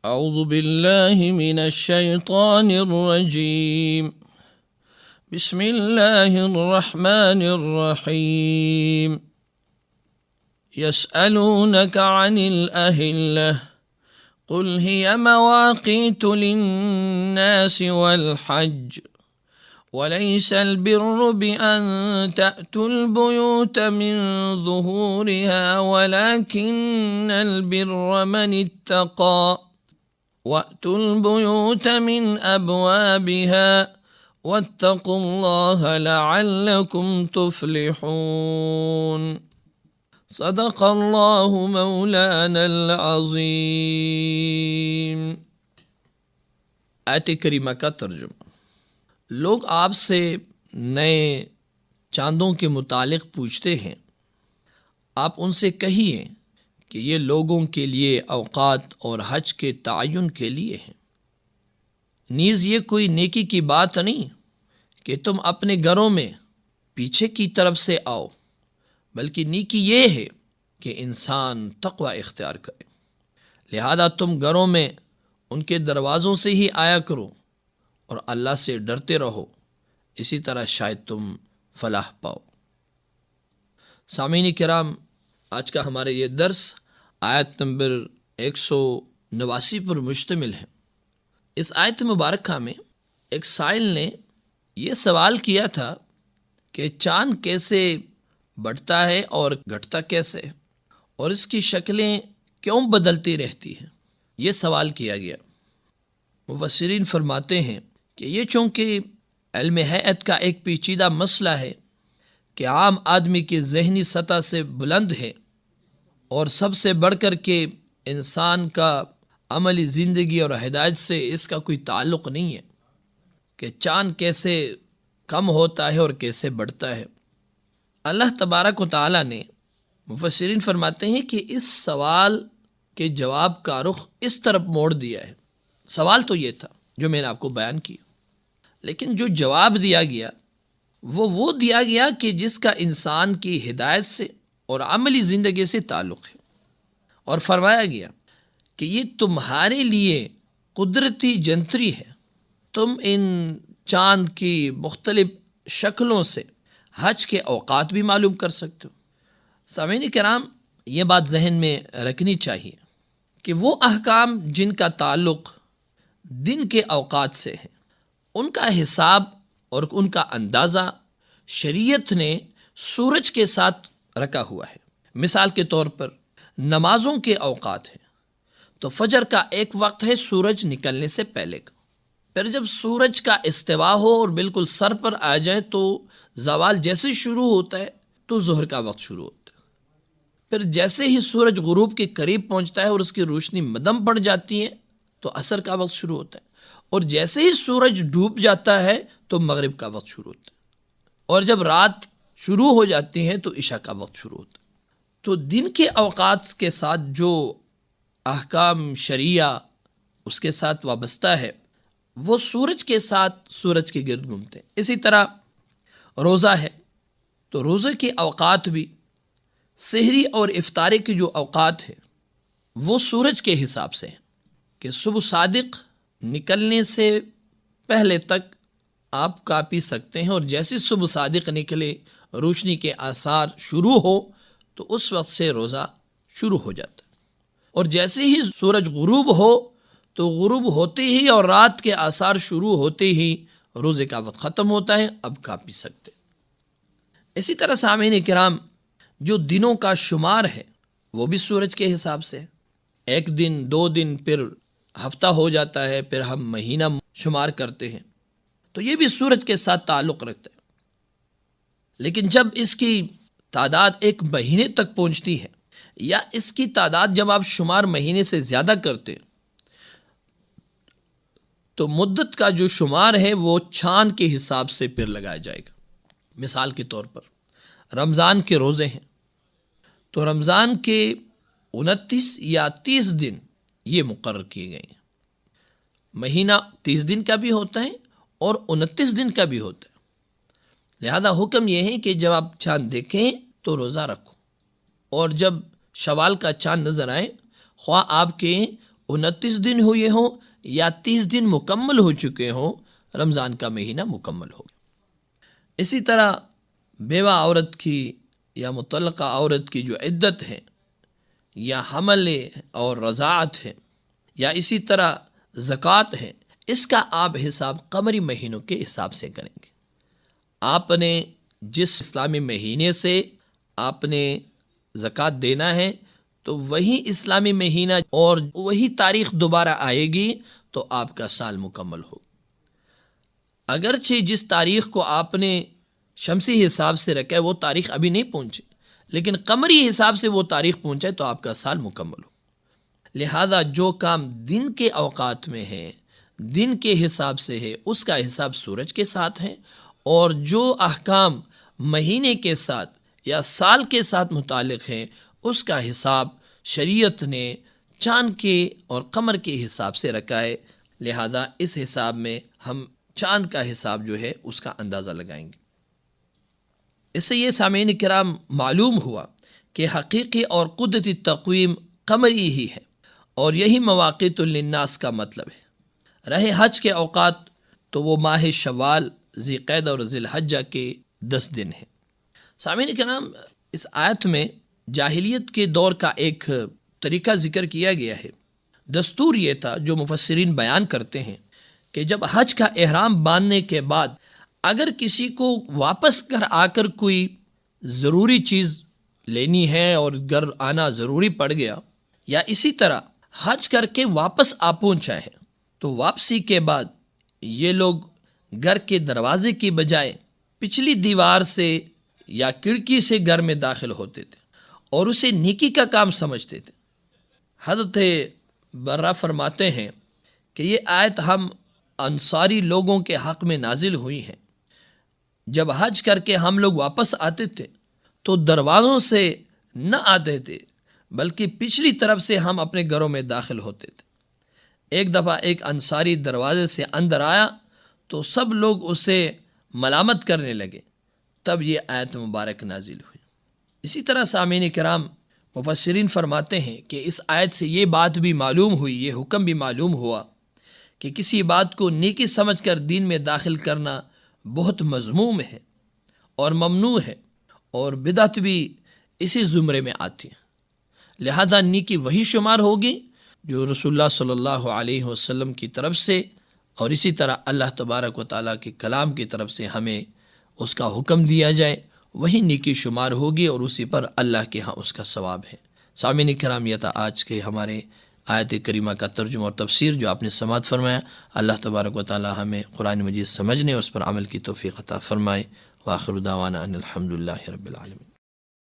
اعوذ باللہ من الشیطان الرجیم بسم اللہ الرحمن الرحیم يسألونك عن الأهلة قل هي مواقيت للناس والحج وليس البر بأن تأتوا البيوت من ظهورها ولكن البر من اتقى وأتوا البيوت من أبوابها واتقوا الله لعلكم تفلحون صدق اللہ مولانا العظیم۔ آیت کریمہ کا ترجمہ۔ لوگ آپ سے نئے چاندوں کے متعلق پوچھتے ہیں، آپ ان سے کہیے کہ یہ لوگوں کے لیے اوقات اور حج کے تعین کے لیے ہیں۔ نیز یہ کوئی نیکی کی بات نہیں کہ تم اپنے گھروں میں پیچھے کی طرف سے آؤ، بلکہ نیکی یہ ہے کہ انسان تقوی اختیار کرے، لہذا تم گھروں میں ان کے دروازوں سے ہی آیا کرو اور اللہ سے ڈرتے رہو، اسی طرح شاید تم فلاح پاؤ۔ سامعین کرام، آج کا ہمارا یہ درس آیت نمبر 189 پر مشتمل ہے۔ اس آیت مبارکہ میں ایک سائل نے یہ سوال کیا تھا کہ چاند کیسے بڑھتا ہے اور گھٹتا کیسے، اور اس کی شکلیں کیوں بدلتی رہتی ہیں، یہ سوال کیا گیا۔ مفسرین فرماتے ہیں کہ یہ چونکہ علم ہیئت کا ایک پیچیدہ مسئلہ ہے کہ عام آدمی کی ذہنی سطح سے بلند ہے، اور سب سے بڑھ کر کے انسان کا عملی زندگی اور ہدایت سے اس کا کوئی تعلق نہیں ہے کہ چاند کیسے کم ہوتا ہے اور کیسے بڑھتا ہے۔ اللہ تبارک و تعالیٰ نے، مفسرین فرماتے ہیں کہ اس سوال کے جواب کا رخ اس طرف موڑ دیا ہے۔ سوال تو یہ تھا جو میں نے آپ کو بیان کیا، لیکن جو جواب دیا گیا وہ دیا گیا کہ جس کا انسان کی ہدایت سے اور عملی زندگی سے تعلق ہے، اور فرمایا گیا کہ یہ تمہارے لیے قدرتی جنتری ہے، تم ان چاند کی مختلف شکلوں سے حج کے اوقات بھی معلوم کر سکتے ہو۔ سامعین کرام، یہ بات ذہن میں رکھنی چاہیے کہ وہ احکام جن کا تعلق دن کے اوقات سے ہے، ان کا حساب اور ان کا اندازہ شریعت نے سورج کے ساتھ رکھا ہوا ہے۔ مثال کے طور پر نمازوں کے اوقات ہیں تو فجر کا ایک وقت ہے سورج نکلنے سے پہلے کا، پھر جب سورج کا استوا ہو اور بالکل سر پر آ جائے تو زوال جیسے شروع ہوتا ہے تو ظہر کا وقت شروع ہوتا ہے، پھر جیسے ہی سورج غروب کے قریب پہنچتا ہے اور اس کی روشنی مدھم پڑ جاتی ہے تو عصر کا وقت شروع ہوتا ہے، اور جیسے ہی سورج ڈوب جاتا ہے تو مغرب کا وقت شروع ہوتا ہے، اور جب رات شروع ہو جاتی ہے تو عشاء کا وقت شروع ہوتا ہے۔ تو دن کے اوقات کے ساتھ جو احکام شرعیہ اس کے ساتھ وابستہ ہے وہ سورج کے ساتھ سورج کے گرد گھومتے ہیں۔ اسی طرح روزہ ہے تو روزے کے اوقات بھی سحری اور افطاری کے جو اوقات ہیں وہ سورج کے حساب سے ہیں کہ صبح صادق نکلنے سے پہلے تک آپ کا پی سکتے ہیں، اور جیسے صبح صادق نکلے روشنی کے آثار شروع ہو تو اس وقت سے روزہ شروع ہو جاتا ہے، اور جیسے ہی سورج غروب ہو تو غروب ہوتے ہی اور رات کے آثار شروع ہوتے ہی روزے کا وقت ختم ہوتا ہے، اب کھا پی سکتے۔ اسی طرح سامعین کرام، جو دنوں کا شمار ہے وہ بھی سورج کے حساب سے ہے۔ ایک دن، 2 دن، پھر ہفتہ ہو جاتا ہے، پھر ہم مہینہ شمار کرتے ہیں، تو یہ بھی سورج کے ساتھ تعلق رکھتا ہے۔ لیکن جب اس کی تعداد ایک مہینے تک پہنچتی ہے، یا اس کی تعداد جب آپ شمار مہینے سے زیادہ کرتے ہیں، تو مدت کا جو شمار ہے وہ چاند کے حساب سے پھر لگایا جائے گا۔ مثال کے طور پر رمضان کے روزے ہیں تو رمضان کے 29 یا 30 دن یہ مقرر کیے گئے ہیں۔ مہینہ 30 دن کا بھی ہوتا ہے اور 29 دن کا بھی ہوتا ہے، لہذا حکم یہ ہے کہ جب آپ چاند دیکھیں تو روزہ رکھو، اور جب شوال کا چاند نظر آئے، خواہ آپ کے 29 دن ہوئے ہوں یا 30 دن مکمل ہو چکے ہوں، رمضان کا مہینہ مکمل ہو۔ اسی طرح بیوہ عورت کی یا مطلقہ عورت کی جو عدت ہے، یا حمل اور رضاعت ہے، یا اسی طرح زکوٰۃ ہے، اس کا آپ حساب قمری مہینوں کے حساب سے کریں گے۔ آپ نے جس اسلامی مہینے سے آپ نے زکوٰۃ دینا ہے تو وہی اسلامی مہینہ اور وہی تاریخ دوبارہ آئے گی تو آپ کا سال مکمل ہو۔ اگرچہ جس تاریخ کو آپ نے شمسی حساب سے رکھا ہے وہ تاریخ ابھی نہیں پہنچی، لیکن قمری حساب سے وہ تاریخ پہنچے تو آپ کا سال مکمل ہو۔ لہذا جو کام دن کے اوقات میں ہے، دن کے حساب سے ہے، اس کا حساب سورج کے ساتھ ہے، اور جو احکام مہینے کے ساتھ یا سال کے ساتھ متعلق ہیں اس کا حساب شریعت نے چاند کے اور قمر کے حساب سے رکھا ہے۔ لہذا اس حساب میں ہم چاند کا حساب جو ہے اس کا اندازہ لگائیں گے۔ اس سے یہ سامعین کرام معلوم ہوا کہ حقیقی اور قدرتی تقویم قمری ہی ہے، اور یہی مواقیت للناس کا مطلب ہے۔ رہے حج کے اوقات تو وہ ماہ شوال، ذی قعدہ اور ذی الحجہ کے 10 دن ہیں۔ سامعین کرام، اس آیت میں جاہلیت کے دور کا ایک طریقہ ذکر کیا گیا ہے۔ دستور یہ تھا، جو مفسرین بیان کرتے ہیں، کہ جب حج کا احرام باندھنے کے بعد اگر کسی کو واپس گھر آ کر کوئی ضروری چیز لینی ہے اور گھر آنا ضروری پڑ گیا، یا اسی طرح حج کر کے واپس آ پہنچا ہے، تو واپسی کے بعد یہ لوگ گھر کے دروازے کی بجائے پچھلی دیوار سے یا کھڑکی سے گھر میں داخل ہوتے تھے اور اسے نیکی کا کام سمجھتے تھے۔ حضرت برہ فرماتے ہیں کہ یہ آیت ہم انصاری لوگوں کے حق میں نازل ہوئی ہیں۔ جب حج کر کے ہم لوگ واپس آتے تھے تو دروازوں سے نہ آتے تھے، بلکہ پچھلی طرف سے ہم اپنے گھروں میں داخل ہوتے تھے۔ ایک دفعہ ایک انصاری دروازے سے اندر آیا تو سب لوگ اسے ملامت کرنے لگے، تب یہ آیت مبارک نازل ہوئی۔ اسی طرح سامعین کرام، مفسرین فرماتے ہیں کہ اس آیت سے یہ بات بھی معلوم ہوئی، یہ حکم بھی معلوم ہوا کہ کسی بات کو نیکی سمجھ کر دین میں داخل کرنا بہت مذموم ہے اور ممنوع ہے، اور بدعت بھی اسی زمرے میں آتی ہے۔ لہذا نیکی وہی شمار ہوگی جو رسول اللہ صلی اللہ علیہ وسلم کی طرف سے اور اسی طرح اللہ تبارک و تعالیٰ کے کلام کی طرف سے ہمیں اس کا حکم دیا جائے، وہی نیکی شمار ہوگی اور اسی پر اللہ کے ہاں اس کا ثواب ہے۔ سامعین کرام، یہ تھا آج کے ہمارے آیت کریمہ کا ترجمہ اور تفسیر جو آپ نے سماعت فرمایا۔ اللہ تبارک و تعالی ہمیں قرآن مجید سمجھنے اور اس پر عمل کی توفیق عطا فرمائے۔ وآخر دعوانا ان الحمد للہ رب العالمین۔